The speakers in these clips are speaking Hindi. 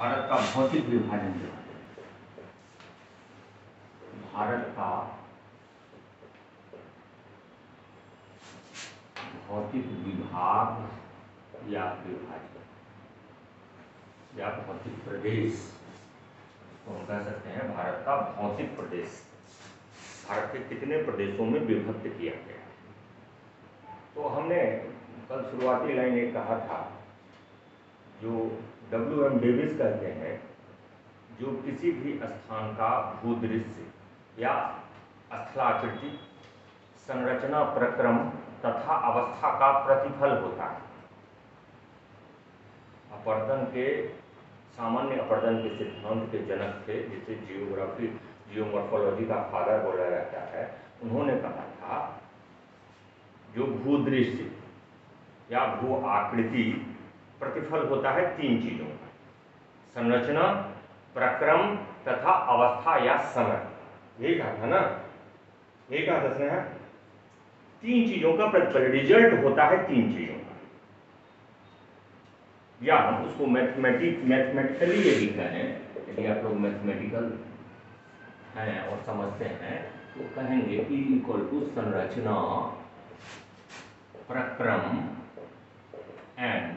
भारत का भौतिक विभाजन जो है, भारत का भौतिक विभाग या विभाजन या भौतिक प्रदेश, तो हम कह सकते हैं भारत का भौतिक प्रदेश भारत के कितने प्रदेशों में विभक्त किया गया है। तो हमने कल शुरुआती लाइन ये कहा था, जो W.M. डेविस कहते हैं, जो किसी भी स्थान का भूदृश्य या स्थलाकृति संरचना प्रक्रम तथा अवस्था का प्रतिफल होता है। अपवर्तन के सामान्य अपवर्तन के सिद्धांत के जनक थे, जिसे जियोमॉर्फोलॉजी का फादर बोला जाता है। उन्होंने कहा था जो भूदृश्य या भू आकृति प्रतिफल होता है तीन चीजों का: संरचना, प्रक्रम तथा अवस्था या समय। यही कहा था ना, यही कहा था स्नेहा, तीन चीजों का प्रतिफल, रिजल्ट होता है तीन चीजों का। या हम उसको मैथमेटिकली यदि कहें, यदि आप लोग मैथमेटिकल हैं और समझते हैं तो कहेंगे कि इक्वल टू संरचना, प्रक्रम एंड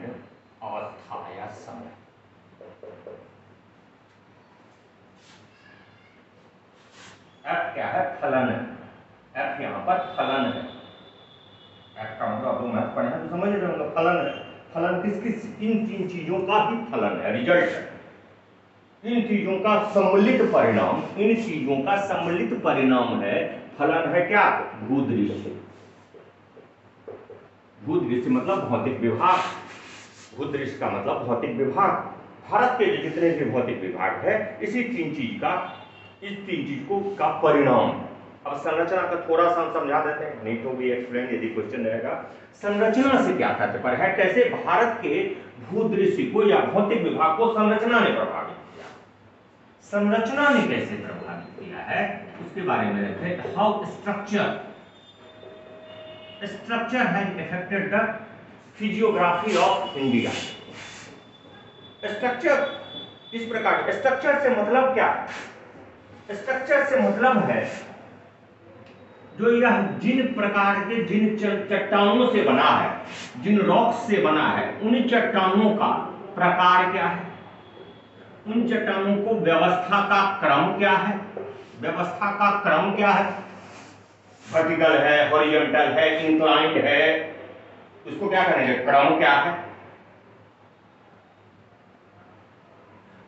अवस्था या समय। F क्या है? फलन है। F यहाँ पर फलन है। F का मतलब दो मैथ पढ़े हैं तो समझ रहे होंगे। फलन है। फलन किस इन तीन चीजों का ही फलन है, रिजल्ट है। इन चीजों का सम्मिलित परिणाम, इन चीजों का सम्मिलित परिणाम है। फलन है क्या? भूदृश्य। भूदृश्य मतलब भौतिक विभाग। भूदृश्य का मतलब भौतिक विभाग। भारत के जितने भी भौतिक विभाग है, इस तीन चीज को का परिणाम। अब संरचना का थोड़ा सा हम समझा देते हैं, नहीं तो भी एक्सप्लेन यदि क्वेश्चन रहेगा। संरचना से क्या तात्पर्य है? कैसे भारत के भूदृश्य को या भौतिक विभाग को संरचना ने प्रभावित किया। संरचना ने कैसे प्रभावित किया है उसके बारे में देखते हैं। How structure has affected the physiography of India. Structure इस प्रकार, स्ट्रक्चर से मतलब क्या है? स्ट्रक्चर से मतलब है जो यह जिन प्रकार के जिन चट्टानों से बना है, जिन रॉक्स से बना है, उन चट्टानों का प्रकार क्या है, उन चट्टानों को व्यवस्था का क्रम क्या है, व्यवस्था का क्रम क्या है, वर्टिकल है, हॉरिजॉन्टल है, इंक्लाइंड है, उसको क्या करेंगे, क्रम क्या है।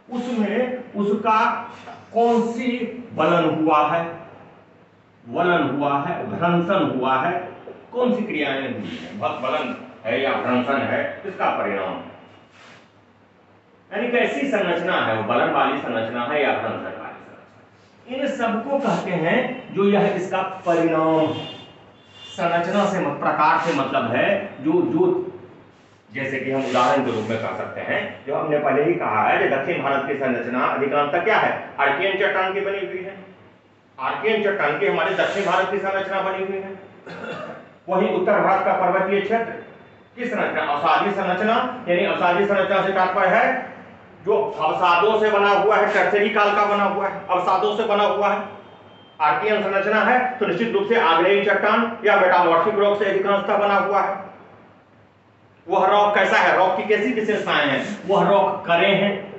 उसमें उसका कौन सी वलन हुआ है, भ्रंशन हुआ है, कौन सी क्रियाएं हुई है, वलन है या भ्रंशन है, इसका परिणाम। यानी कैसी संरचना है, वो वलन वाली संरचना है या भ्रंशन वाली संरचना, इन सबको कहते हैं जो यह इसका परिणाम। संरचना से प्रकार से मतलब है जो जैसे कि हम उदाहरण के रूप में कह सकते हैं, जो हमने पहले ही कहा है कि दक्षिण भारत की संरचना अधिकांशतः क्या है, आर्कियन चट्टान की बनी हुई है। आर्कियन चट्टान की हमारे दक्षिण भारत की संरचना बनी हुई है। वहीं उत्तर भारत का पर्वतीय क्षेत्र की संरचना अवसादी संरचना, यानी अवसादी संरचना से तात्पर्य है जो अवसादों से बना हुआ है, टर्शरी काल का बना हुआ है, अवसादों से बना हुआ है। आर्कियन संरचना है तो निश्चित रूप से आग्नेयी चट्टान या मेटामॉर्फिक रॉक से अधिकांशतः बना हुआ है। वह रॉक कैसा है, रॉक की कैसी विशेषताएं हैं? वह रॉक करे हैं,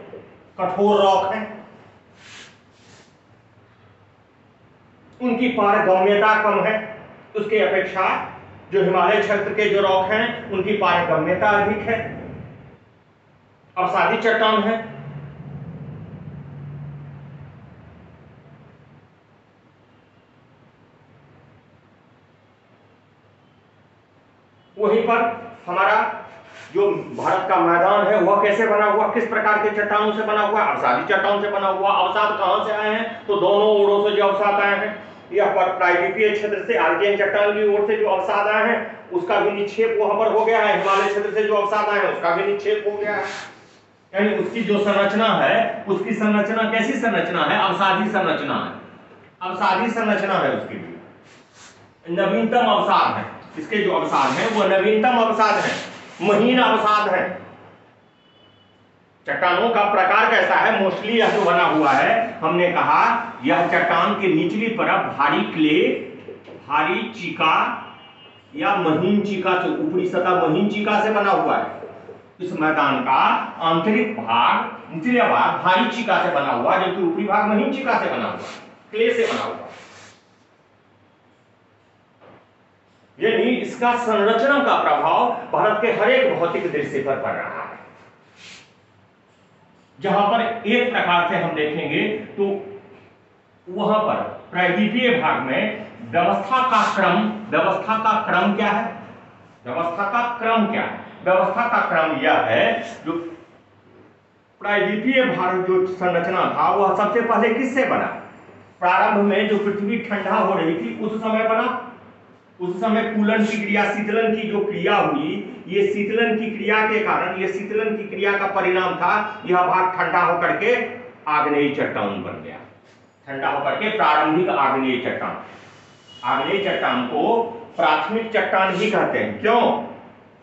कठोर रॉक है, उनकी पारगम्यता कम है उसके अपेक्षा। जो हिमालय क्षेत्र के जो रॉक हैं उनकी पारगम्यता अधिक है, अवसादी चट्टान है। वहीं पर हमारा जो भारत का मैदान है वह कैसे बना हुआ, किस प्रकार के चट्टानों से बना हुआ? अवसादी चट्टानों से बना हुआ। अवसाद कहां से आए हैं? तो दोनों ओरों से जो अवसाद आए हैं, या प्रायद्वीपीय क्षेत्र से आर्कियन चट्टान की ओर से जो अवसाद आए हैं उसका भी निक्षेप वहां पर हो गया है, हिमालय क्षेत्र से जो अवसाद आए हैं उसका भी निक्षेप हो गया है। यानी उसकी जो संरचना है, उसकी संरचना कैसी संरचना है? अवसादी संरचना है। अवसादी संरचना है उसकी भी नवीनतम अवसाद है। इसके जो अवसाद हैं वो नवीनतम अवसाद हैं, महीन अवसाद है। चट्टानों का प्रकार कैसा है? मोस्टली यह जो बना हुआ है, हमने कहा यह चट्टान के निचली तरफ भारी क्ले, भारी चीका या महीन चीका से, ऊपरी सतह महीन चीका से बना हुआ है। इस मैदान का आंतरिक भाग, निचले भाग भारी चीका से बना हुआ, जबकि ऊपरी भाग महीन चीका से बना हुआ, क्ले से बना हुआ। यानी इसका संरचना का प्रभाव भारत के हर एक भौतिक दृश्य पर पड़ रहा है। जहां पर एक प्रकार से हम देखेंगे तो वहां पर प्रायद्वीपीय भाग में व्यवस्था का क्रम क्या है? व्यवस्था का क्रम क्या है? व्यवस्था का क्रम यह है, जो प्रायद्वीपीय भारत जो संरचना था वह सबसे पहले किससे बना? प्रारंभ में जो पृथ्वी ठंडा हो रही थी उस समय बना। उस समय कूलन की क्रिया, शीतलन की जो क्रिया हुई, ये शीतलन की क्रिया के कारण, ये शीतलन की क्रिया का परिणाम था, यह भाग ठंडा होकर के आग्नेय चट्टान बन गया। ठंडा होकर के प्रारंभिक आग्नेय चट्टान। आग्नेय चट्टान को प्राथमिक चट्टान भी कहते हैं। क्यों?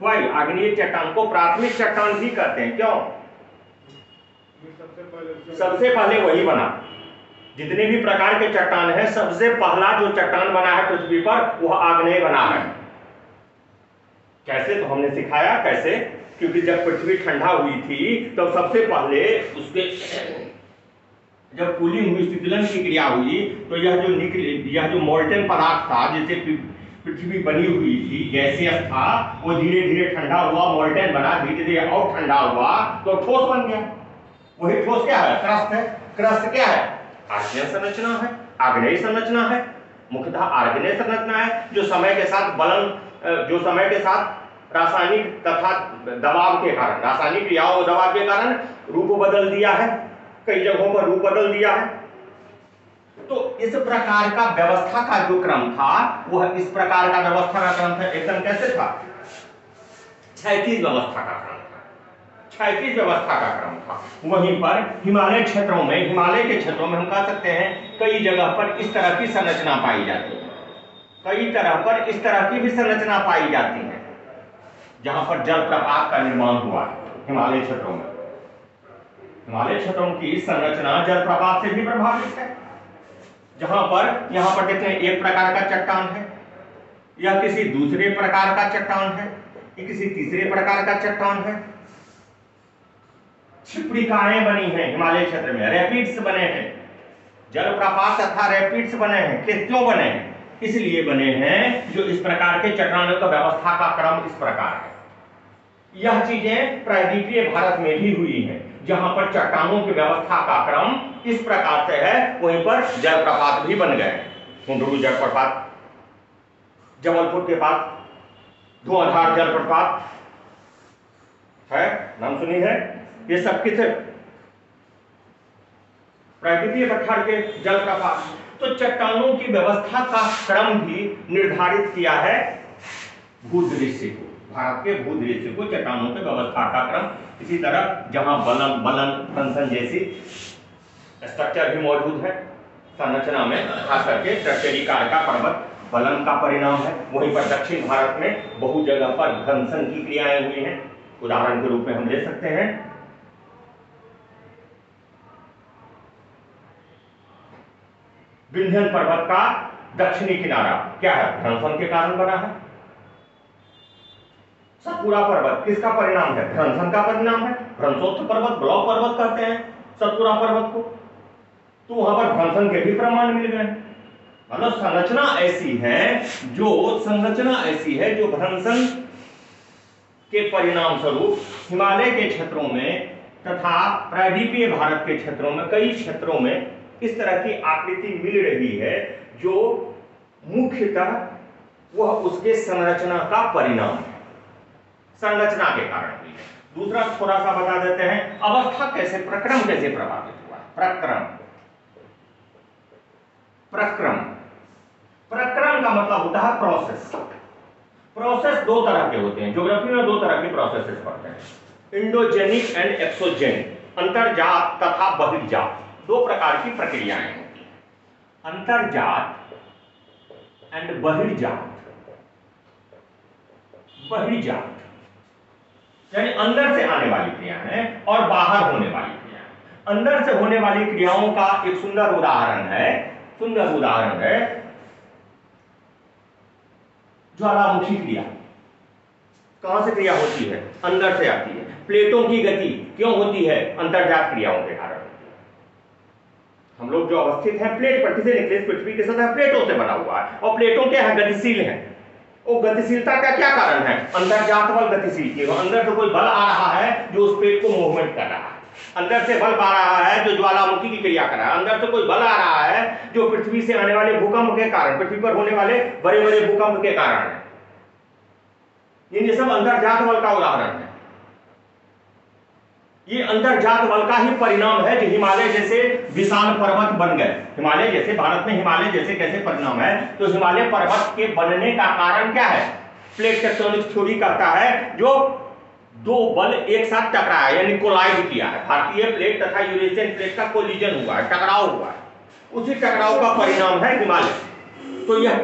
वही आग्नेय चट्टान को प्राथमिक चट्टान भी कहते हैं। क्यों? सबसे पहले वही बना। जितने भी प्रकार के चट्टान है, सबसे पहला जो चट्टान बना है पृथ्वी पर वह आग्नेय बना है। कैसे? तो हमने सिखाया कैसे। क्योंकि जब पृथ्वी ठंडा हुई थी तो सबसे पहले उसके जब कूलिंग हुई, शीतलन की क्रिया हुई, तो यह जो मोल्टेन पदार्थ था, जैसे पृथ्वी बनी हुई थी, गैसियस था, वो धीरे धीरे ठंडा हुआ, मोल्टेन बना, धीरे धीरे और ठंडा हुआ तो ठोस बन गया। वही ठोस क्या है? क्रस्ट है। क्रस्ट क्या है? आग्नेय संरचना है, आग्नेय संरचना है, मुख्यतः आग्नेय संरचना है, जो समय के साथ जो समय के साथ रासायनिक तथा दबाव के कारण, रासायनिक क्रियाओं और दबाव के कारण रूप बदल दिया है, कई जगहों पर रूप बदल दिया है। तो इस प्रकार का व्यवस्था का जो क्रम था, वह इस प्रकार का व्यवस्था का क्रम था। एकदम कैसे था? क्षैतिज व्यवस्था का क्रम था। क्षैतिज व्यवस्था का क्रम था। वहीं पर हिमालय क्षेत्रों में, हिमालय के क्षेत्रों में हम कह सकते हैं कई जगह पर इस तरह की संरचना पाई जाती है। कई तरह पर इस तरह की भी संरचना पाई जाती है, जहां पर जलप्रपात का निर्माण हुआ हिमालय क्षेत्रों में। हिमालय क्षेत्रों की संरचना जलप्रपात से भी प्रभावित है। जहां पर यहां पर देखते हैं एक प्रकार का चट्टान है, यह किसी दूसरे प्रकार का चट्टान है, ये किसी तीसरे प्रकार का चट्टान है। छिपड़िकाएं बनी हैं हिमालय क्षेत्र में, रैपिड्स बने हैं, जलप्रपात तथा रैपिड्स बने हैं। क्यों बने हैं? इसलिए बने हैं जो इस प्रकार के चट्टानों का व्यवस्था का क्रम इस प्रकार है। यह चीजें प्रायद्वीपीय भारत में भी हुई हैं, जहां पर चट्टानों की व्यवस्था का क्रम इस प्रकार से है, वहीं पर जलप्रपात भी बन गए। कुंडरू जलप्रपात, जबलपुर के पास धुआंधार जलप्रपात है, नाम सुनी है। ये सब किसे? प्रायद्वीपीय पठार के जलप्रपात। तो चट्टानों की व्यवस्था का क्रम भी निर्धारित किया है भूदृश्य को, भारत के भूदृश्य को, चट्टानों के व्यवस्था का क्रम। इसी तरह जहां बलन फंक्शन जैसी स्ट्रक्चर भी मौजूद है संरचना में, खास करके टर्टेरिकार का पर्वत बलन का परिणाम है। वहीं पर दक्षिण भारत में बहुत जगह पर घनसन की क्रियाएं हुई हैं। उदाहरण के रूप में हम ले सकते हैं विंध्यन पर्वत का दक्षिणी किनारा क्या है? घनसन के कारण बना है। सतपुड़ा पर्वत किसका परिणाम है? घनसन का परिणाम है। घनसोत्थ पर्वत, ब्लॉक पर्वत कहते हैं सतपुड़ा पर्वत को। तो वहां पर घनसन के भी प्रमाण मिल गए। मतलब संरचना ऐसी है जो घनसन के परिणाम स्वरूप हिमालय के क्षेत्रों में तथा प्रायद्वीपीय भारत के क्षेत्रों में, कई क्षेत्रों में इस तरह की आकृति मिल रही है, जो मुख्यतः वह उसके संरचना का परिणाम है, संरचना के कारण हुई है। दूसरा थोड़ा सा बता देते हैं, अवस्था कैसे, प्रक्रम कैसे प्रभावित हुआ। प्रक्रम का मतलब होता है प्रोसेस। प्रोसेस दो तरह के होते हैं, ज्योग्राफी में दो तरह के प्रोसेसेस पढ़ते हैं, इंडोजेनिक एंड एक्सोजेनिक, अंतर्जात तथा बहिर्जात। दो प्रकार की प्रक्रियाएं होती हैं, अंतर्जात एंड बहिर्जात। यानी अंदर से आने वाली क्रिया है और बाहर होने वाली क्रिया। अंदर से होने वाली क्रियाओं का एक सुंदर उदाहरण है ज्वालामुखी क्रिया। कहां से क्रिया होती है? अंदर से आती है। प्लेटों की गति क्यों होती है? अंतर्जात क्रियाओं के कारण। हम लोग जो अवस्थित हैं प्लेट पृथ्वी से निकले पृथ्वी के सतह प्लेटों से बना हुआ है और प्लेटों क्या है? गतिशील है। वो गतिशीलता का क्या कारण है? अंतर्जात बल गतिशील की। अंदर से कोई बल आ रहा है जो उस प्लेट को मूवमेंट कर रहा है। अंदर से बल आ रहा है जो ज्वालामुखी की क्रिया कर रहा है। अंदर से कोई बल आ रहा है जो पृथ्वी से आने वाले भूकंप के कारण, पृथ्वी पर होने वाले बड़े बड़े भूकंप के कारण है। ये सब अंतर्जात बल का उदाहरण है। ये अंतर्जात बल का ही परिणाम है जो हिमालय जैसे विशाल पर्वत बन गए। हिमालय जैसे, भारत में हिमालय जैसे कैसे परिणाम है? तो हिमालय पर्वत के बनने का कारण क्या है? प्लेट टेक्टोनिक थ्योरी कहता है जो दो बल एक साथ टकराया यानी कोलाइड किया है। भारतीय प्लेट तथा यूरेशियन प्लेट का कोलिजन हुआ है, टकराव हुआ है। उसी टकराव का परिणाम है हिमालय। तो यह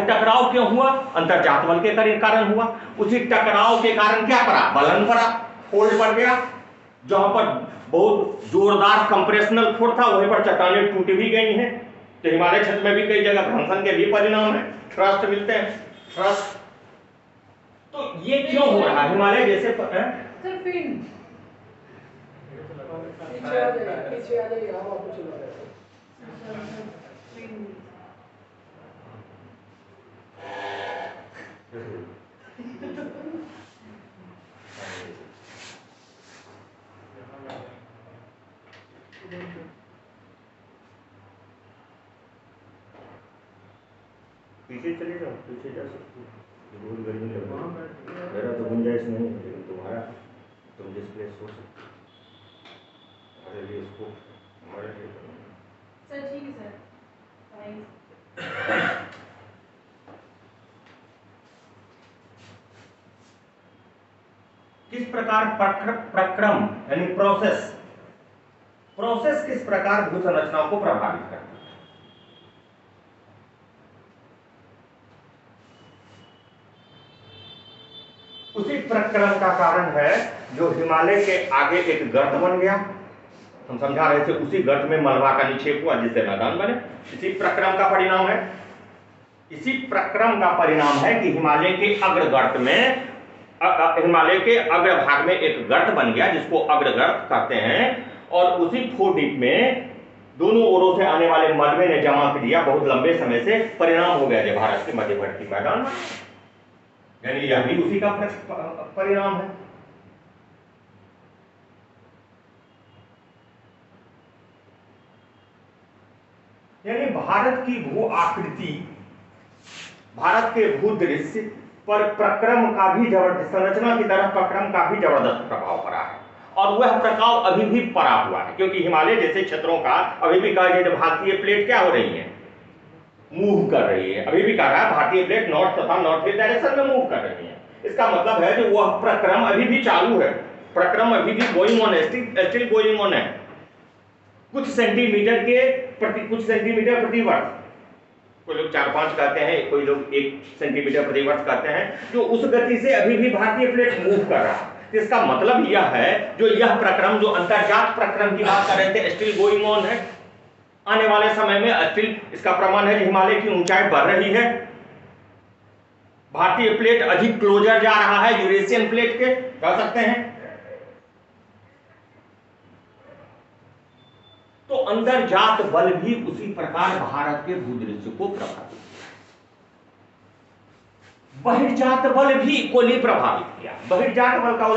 टकराव क्यों हुआ? अंतर्जात बल के कारण हुआ। उसी टकराव के कारण क्या पड़ा? बलन पड़ा, फोल्ड पड़ गया। जहां पर बहुत जोरदार कंप्रेशनल फोर्स था वहीं पर चट्टानें टूट भी गई हैं। तो हिमालय क्षेत्र में भी कई जगह घर्षण के भी परिणाम है, थ्रस्ट मिलते हैं, थ्रस्ट। तो ये क्यों हो रहा है? हिमालय जैसे पीछे चले जाओ, पीछे जा सकते हो। बहुत गर्मी लग रही है। मेरा तो गुंजाइश नहीं है लेकिन तुम्हारा, तुम डिस्प्लेस हो सकते हो। हमारे लिए इसको हमारे लिए सर ठीक है सर। किस प्रकार प्रक्रम यानी प्रोसेस किस प्रकार भू संरचनाओं को प्रभावित करता है? उसी प्रक्रम का कारण है जो हिमालय के आगे एक गर्त बन गया। हम समझा रहे थे उसी गर्त में मलबा का निक्षेप हुआ जिससे मैदान बने। इसी प्रक्रम का परिणाम है। इसी प्रक्रम का परिणाम है कि हिमालय के अग्रगर्त में, हिमालय के अग्रभाग में एक गर्त बन गया जिसको अग्रगर्त कहते हैं। और उसी फोर्डिप में दोनों ओरों से आने वाले मलबे ने जमा किया बहुत लंबे समय से। परिणाम हो गया जो भारत के मध्यवर्ती मैदान, यानी यह भी उसी का परिणाम है। यानी भारत की भू आकृति, भारत के भू दृश्य पर प्रक्रम का भी जबरदस्त, संरचना की तरफ प्रक्रम का भी जबरदस्त प्रभाव पड़ा है। और वह प्रभाव अभी भी पड़ा हुआ है क्योंकि हिमालय जैसे क्षेत्रों का अभी भी कहा जाए भारतीय प्लेट क्या हो रही है? मूव कर रही है। अभी भी कह रहा है भारतीय प्लेट नॉर्थ तथा नॉर्थ ईस्ट डायरेक्शन में मूव कर रही है। इसका मतलब है कि वह प्रक्रम अभी भी चालू है। प्रक्रम अभी भी गोइंग ऑन है, स्टिल गोइंग ऑन है। कुछ सेंटीमीटर प्रति वर्ष, कोई लोग 4-5 कहते हैं, कोई लोग 1 सेंटीमीटर प्रति वर्ष कहते हैं, जो उस गति से अभी भी भारतीय प्लेट मूव कर रहा है। इसका मतलब यह है जो यह प्रक्रम, जो अंतर्जात प्रक्रम की बात कर रहे थे, स्टिल गोइंग ऑन है। आने वाले समय में स्टिल इसका प्रमाण है कि हिमालय की ऊंचाई बढ़ रही है। भारतीय प्लेट अधिक क्लोजर जा रहा है यूरेशियन प्लेट के, कह सकते हैं। तो अंतर्जात बल भी उसी प्रकार भारत के भूदृश्य को प्रभावित किया। बहिर्जात बल भी को नहीं प्रभावित किया। बहिर्जात बल का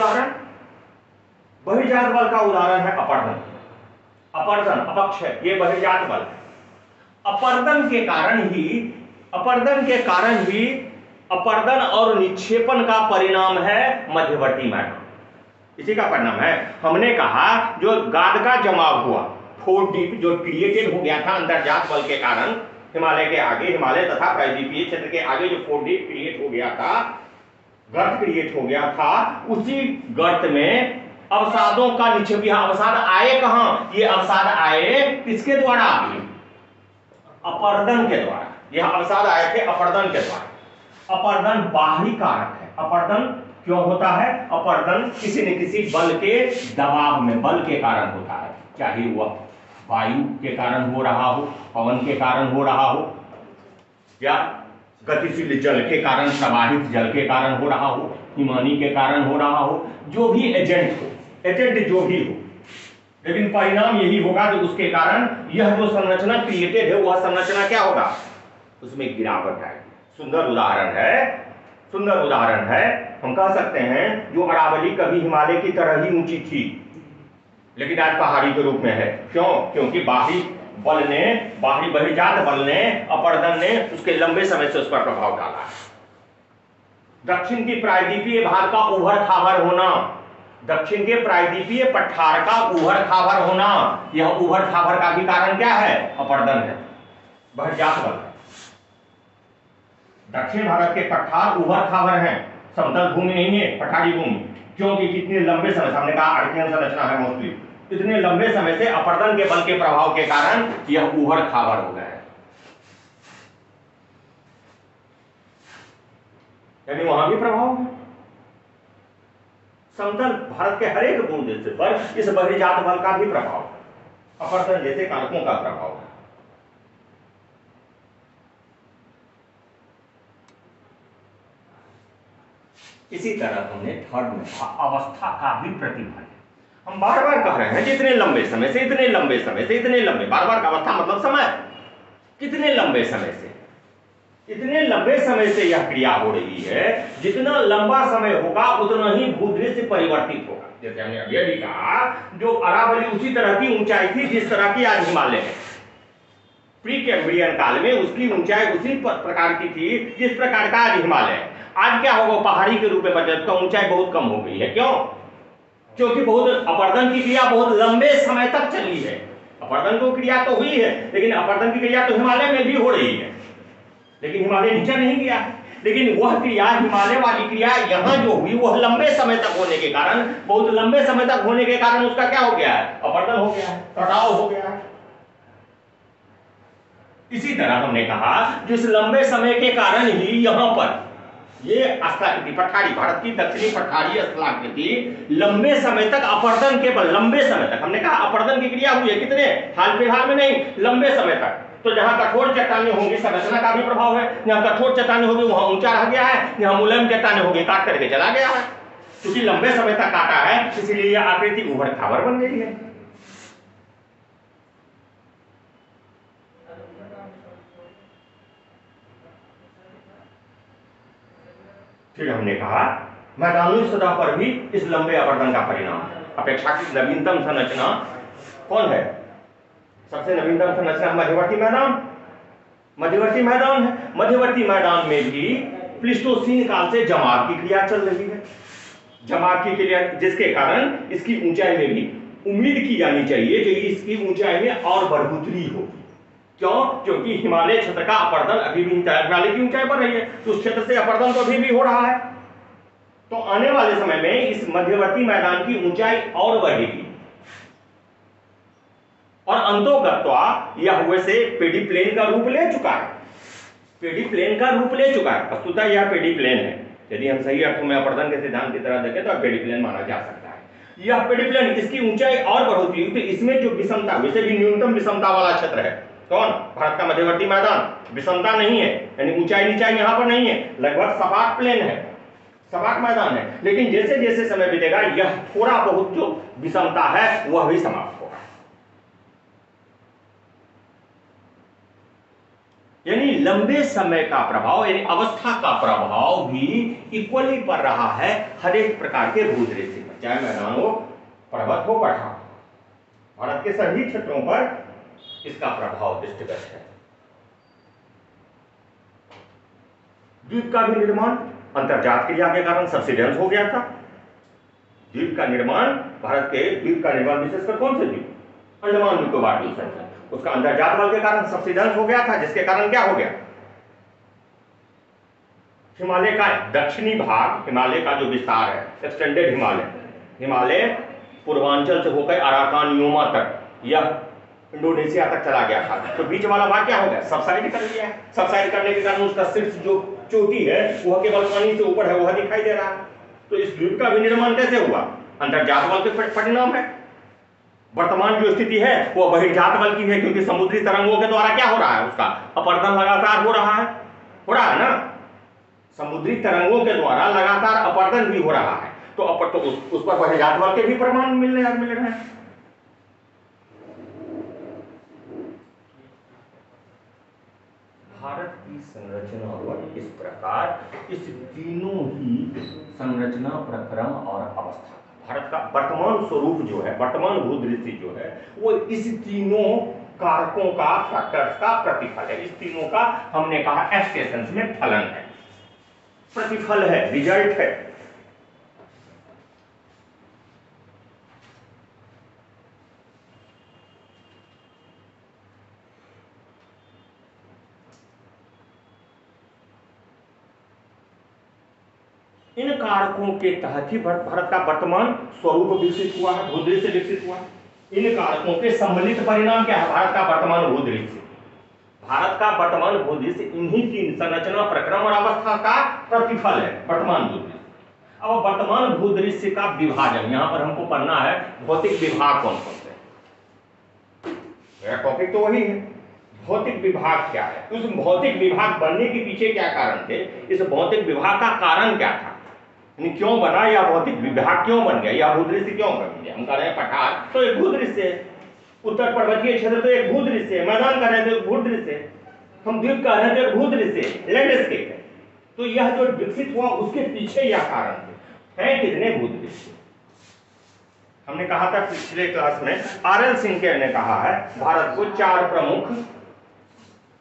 उदाहरण है अपर्दन, अपक्षय, ये बहिर्जात बल। अपर्दन के कारण ही और निक्षेपण का परिणाम है मध्यवर्ती मैदान। इसी का परिणाम है। हमने कहा जो गाद का जमाव हुआ, फोर्डिप जो क्रिएटेड हो गया था अंतर्जात बल के कारण, हिमालय के आगे, हिमालय तथा प्रायद्वीपीय क्षेत्र के आगे जो फोर्डिप क्रिएट हो गया था, गर्त क्रिएट हो गया था, उसी गर्त में अवसादों का निक्षेप। यह अवसाद आए कहां? ये अवसाद आए किसके द्वारा? अपर्दन के द्वारा। यह अवसाद आए थे अपर्दन के द्वारा। अपर्दन बाहरी कारक है। अपर्दन क्यों होता है? अपर्दन किसी न किसी बल के दबाव में, बल के कारण होता है, चाहे वह वायु के कारण हो रहा हो, पवन के कारण हो रहा हो, या गतिशील जल के कारण, प्रवाहित जल के कारण हो रहा हो, हिमानी के कारण हो रहा हो, जो भी एजेंट हो, एजेंट जो भी हो, लेकिन परिणाम यही होगा कि उसके कारण यह जो संरचना क्रिएटेड है वह संरचना क्या होगा? उसमें गिरावट आएगी। सुंदर उदाहरण है, हम कह सकते हैं जो अरावली कभी हिमालय की तरह ही ऊंची थी, लेकिन आज पहाड़ी के रूप में है। क्यों? क्योंकि बाहरी बल ने, बाहरी बहिर्जात बल ने, अपर्दन ने उसके लंबे समय से उस पर प्रभाव डाला है। दक्षिण की प्रायद्वीपीय भाग का उभर खाबर होना, दक्षिण के प्रायद्वीपीय पठार का उभर खाबर होना, यह उभर खाबर का भी कारण क्या है? अपर्दन है, बहिर्जात बल। दक्षिण भारत के पठार उभर खाबर हैं, समतल भूमि नहीं है, पठारी भूमि, क्योंकि कितने लंबे समय से, हमने कहा अर्कियन संरचना है मोस्टली, इतने लंबे समय से अपर्दन के बल के प्रभाव के कारण यह उभर खाबर हो गया है। यानी वहां भी प्रभाव है। समतल भारत के हर एक बूंद पर इस बहिर्जात बल का भी प्रभाव है, अपर्दन जैसे कारकों का प्रभाव है। इसी तरह हमने थर्ड में अवस्था का भी प्रतिफल। हम बार बार कह रहे हैं जितने लंबे समय से, इतने लंबे समय से, इतने लंबे, बार बार अवस्था मतलब समय, कितने लंबे समय से, इतने लंबे समय से यह क्रिया हो रही है, जितना लंबा समय होगा उतना ही भूदृश्य परिवर्तित होगा। जैसे हमने अभी भी कहा, जो अरावली उसी तरह की ऊंचाई थी जिस तरह की आज हिमालय है। प्री कैम्ब्रियन काल में उसकी ऊंचाई उसी प्रकार की थी जिस प्रकार का आज हिमालय है। आज क्या होगा? पहाड़ी के रूप में बदल, ऊंचाई बहुत कम हो गई है। क्यों? क्योंकि बहुत अपर्दन की क्रिया बहुत लंबे समय तक चली है। अपर्दन की क्रिया तो हुई है, लेकिन अपर्दन की क्रिया तो हिमालय में भी हो रही है, लेकिन हिमालय नीचे नहीं गया है। लेकिन वह क्रिया, हिमालय वाली क्रिया यहां जो हुई वह लंबे समय तक होने के कारण, बहुत लंबे समय तक होने के कारण उसका क्या हो गया है? अपर्दन हो गया है, कटाव हो गया है। इसी तरह हमने कहा जिस लंबे समय के कारण ही यहां पर ये स्थलाकृति, पठारी, भारत की दक्षिणी पठारी स्थलाकृति लंबे समय तक अपर्दन के बल, लंबे समय तक, हमने कहा अपर्दन की क्रिया हुई है, कितने हाल फिलहाल में नहीं, लंबे समय तक। तो जहां कठोर चट्टानें होंगी संरचना का भी प्रभाव है, जहां कठोर चट्टानें होगी वहां ऊंचा रह गया है, जहां मुलायम चट्टानें होगी काट करके चला गया है। क्योंकि लंबे समय तक काटा है, इसलिए यह आकृति उभर खाबर बन गई है। फिर हमने कहा मैदानी सतह पर भी इस लंबे अपर्दन का परिणाम है। अपेक्षाकृत नवीनतम संरचना कौन है? सबसे नवीनतम संरचना मध्यवर्ती मैदान, मध्यवर्ती मैदान है। मध्यवर्ती मैदान में भी प्लीस्टोसीन काल से जमाव की क्रिया चल रही है, जमाव की क्रिया, जिसके कारण इसकी ऊंचाई में भी उम्मीद की जानी चाहिए कि इसकी ऊंचाई में और बढ़ोतरी होगी। क्यों? क्योंकि हिमालय क्षेत्र का अपर्दन अभी भी हिमालय की ऊंचाई बढ़ रही है, तो उस क्षेत्र से अपर्दन तो अभी भी हो रहा है। तो आने वाले समय में इस मध्यवर्ती मैदान की ऊंचाई और बढ़ेगी और अंतोगत्वा यह वैसे पेडी प्लेन का रूप ले चुका है, पेडी प्लेन का रूप ले चुका है। वस्तुतः यह पेडी प्लेन है, यदि हम सही अर्थों में अपर्दन के सिद्धांत की तरह देखें तो पेडी प्लेन माना जा सकता है। यह पेडी प्लेन, इसकी ऊंचाई और बढ़ोतरी, तो इसमें जो विषमता, वैसे भी न्यूनतम विषमता वाला क्षेत्र है कौन? भारत का मध्यवर्ती मैदान। विषमता नहीं है, यानी ऊंचाई नीचाई यहां पर नहीं है, लगभग सपाट प्लेन है, सपाट मैदान है। लेकिन जैसे जैसे समय बीतेगा यह थोड़ा बहुत जो विषमता है वह भी समाप्त होगा। यानी लंबे समय का प्रभाव, यानी अवस्था का प्रभाव भी इक्वली पड़ रहा है हर एक प्रकार के भूदृश्य पर, चाहे मैदान हो, पर्वत हो, पठार। भारत के सभी क्षेत्रों पर इसका प्रभाव दृष्टिगत है। द्वीप का भी निर्माण अंतर्जात क्रिया के कारण सब्सिडेंस हो गया था। द्वीप का निर्माण, भारत के द्वीप का निर्माण विशेषकर कौन से द्वीप? अंडमान निकोबार द्वीप समूह, उसका अंतर्जात बल के कारण सब्सिडेंस हो गया था, जिसके कारण क्या हो गया? हिमालय का दक्षिणी भाग, हिमालय का जो विस्तार है, एक्सटेंडेड हिमालय, हिमालय पूर्वांचल से होकर अराकानियोमा तक, यह इंडोनेशिया तक चला गया था। तो बीच वाला भाग क्या हो गया? सबसाइड कर लिया है। सबसाइड करने के कारण उसका शीर्ष जो चोटी है वह केवल पानी से ऊपर है, वह दिखाई दे रहा है। तो इस द्वीप का भी निर्माण कैसे हुआ? अंतर्जात बल के परिणाम है। वर्तमान जो स्थिति है वो बहिर्जात बल की है, क्योंकि समुद्री तरंगों के द्वारा क्या हो रहा है, उसका अपरदन लगातार हो रहा है ना। समुद्री तरंगों के द्वारा लगातार अपरदन भी हो रहा है, तो उस पर बहिर्जात बल के भी प्रमाण मिल रहे हैं। भारत की संरचना पर इस प्रकार इस तीनों ही संरचना, प्रक्रम और अवस्था, भारत का वर्तमान स्वरूप जो है, वर्तमान भूदृश्य जो है, वो इस तीनों कारकों का, फैक्टर्स का प्रतिफल है। इस तीनों का हमने कहा एक्सटेंस में फलन है, प्रतिफल है, रिजल्ट है। इन कारकों के तहत ही भारत का वर्तमान स्वरूप विकसित हुआ है, भूदृश्य विकसित हुआ। इन कारकों के सम्मिलित परिणाम क्या है? भारत का वर्तमान भूदृश्य। भारत का वर्तमान भूदृश्य इन्हीं तीन संरचना, प्रक्रम और अवस्था का प्रतिफल है, वर्तमान भूदृश्य। अब वर्तमान भूदृश्य का विभाजन यहां पर हमको पढ़ना है, भौतिक विभाग कौन कौन से। मेरा टॉपिक तो वही है, भौतिक विभाग क्या है, उस भौतिक विभाग बनने के पीछे क्या कारण थे, इस भौतिक विभाग का कारण क्या था, क्यों बना, या भौतिक विभाग क्यों बन गया, या भूदृश्य क्यों बन गया। हम कह रहे हैं पठार तो एक भूदृश्य है, उत्तर पर्वतीय क्षेत्र तो एक भूदृश्य है, मैदान कह रहे थे भूदृश्य है, हम द्वीप कह रहे थे भूदृश्य है, लैंडस्केप है। तो यह जो विकसित हुआ उसके पीछे यह कारण थे, हैं कितने भूदृश्य। हमने कहा था पिछले क्लास में, आर.एल. सिंकर ने कहा है भारत को 4 प्रमुख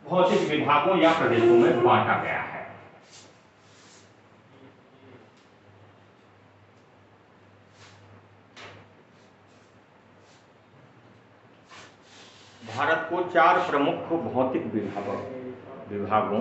भौतिक विभागों या प्रदेशों में बांटा गया है। भारत को 4 प्रमुख भौतिक विभागों